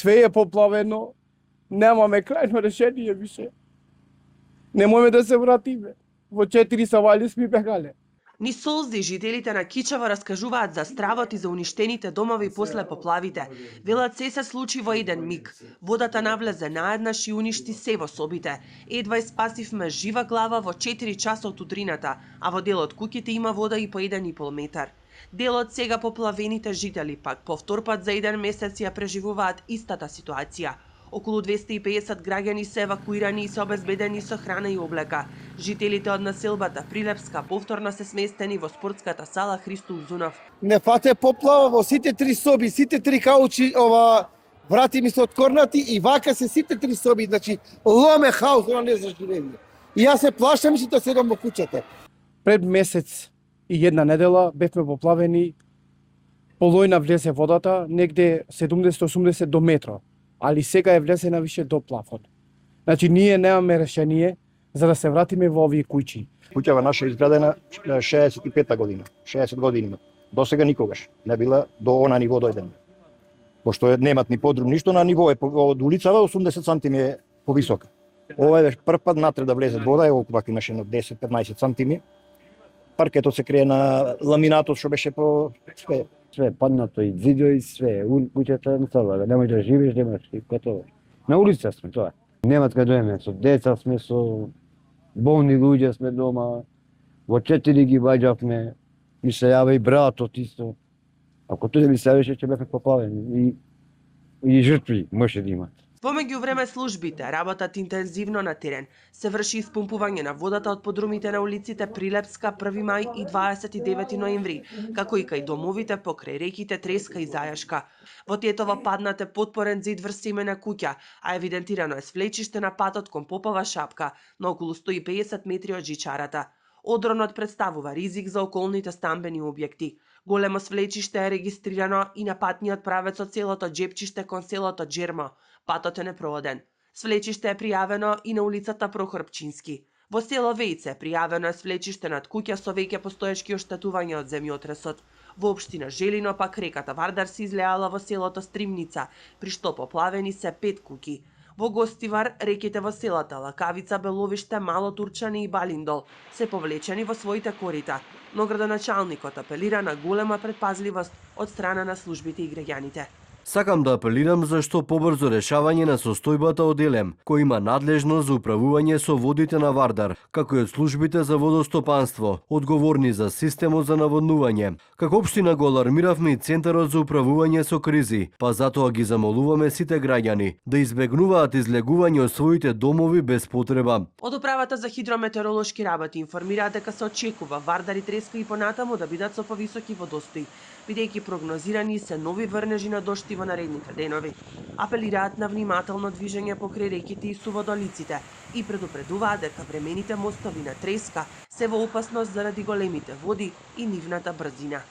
све е поплавено, немаме крајно решение више. Не можеме да се вратиме. Во 4 савали сме бегале. Ни солзи жителите на Кичево раскажуваат за стравот и за уништените домови после поплавите. Велат се случи во еден миг. Водата навлезе наеднаш и уништи се во собите. Едва спасивме жива глава во 4 часот утрината, а во дел од куќите има вода и по 1,5 метар. Дел од сега поплавените жители пак повторпат за 1 месец ја преживуваат истата ситуација. Околу 250 граѓани се евакуирани и се обезбедени со храна и облека. Жителите од населбата Прилепска повторно се сместени во спортската сала Христо Узунов. Не фате поплава во сите 3 соби, сите 3 каучи, врати ми се откорнати и вака се сите 3 соби, значи ломе хаос на незаживение. И јас се плашам и да седам во куќата. Пред месец и една недела бевме поплавени, полојна влезе водата, негде 70-80 до метро. Али сега е влезена више до плафон. Значи, ние немаме решение за да се вратиме во овие куќи. Куќава наша изградена 65-та година, 60 години. До сега никогаш не била до она ниво дојдена. Пошто немат ни подрум ништо, на ниво е од улицава 80 сантими е повисока. Ова е прв пат натре да влезе вода, е околу имаше на 10-15 сантими. Паркетот се крие на ламинатот што беше по све. Све паднато и зидо и све, куќата не става, не можеш да живееш, немаш и готово. На улица сме тоа. Немат кај доеме, со деца сме, со болни луѓе сме дома, во 4 ги ваѓавме, ми се јава и братот исто. Ако тој ми се јавеше, ќе бевме поплавени и жртви може да имат. Помеѓу време службите работат интензивно на терен. Се врши испумпување на водата од подрумите на улиците Прилепска, 1 мај и 29 ноември, како и кај домовите покрај реките Треска и Зајашка. Во Тетово паднат е потпорен зид врз семена куќа, а евидентирано е свлечиште на патот кон Попова шапка, на околу 150 метри од жичарата. Одронот представува ризик за околните стамбени објекти. Големо свлечиште е регистрирано и на патниот правец од селото Джепчиште кон селото Джермо. Патот е непрооден. Свлечиште е пријавено и на улицата Прохор Пчински. Во село Вејце пријавено е свлечиште над куќа со веќе постоешки оштетувања од земјотресот. Во општина Желино пак реката Вардар се излеала во селото Стримница, при што поплавени се 5 куќи. Во Гостивар, реките во селата Лакавица, Беловиште, Мало Турчани и Балиндол се повлечени во своите корита, но градоначалникот апелира на голема предпазливост од страна на службите и граѓаните. Сакам да апелирам за што побрзо решавање на состојбата од ЕЛЕМ, кој има надлежност за управување со водите на Вардар, како и од службите за водостопанство, одговорни за системот за наводнување. Како општина го алармиравме и Центарот за управување со кризи, па затоа ги замолуваме сите граѓани да избегнуваат излегување од своите домови без потреба. Од управата за хидрометеоролошки работи информираат дека се очекува Вардар и Треска и понатаму да бидат со повисоки водостои, бидејќи прогнозирани се нови врнежи на дошти во наредните денови. Апелираат на внимателно движење покрај реките и суводолиците и предупредуваат дека времените мостови на Треска се во опасност заради големите води и нивната брзина.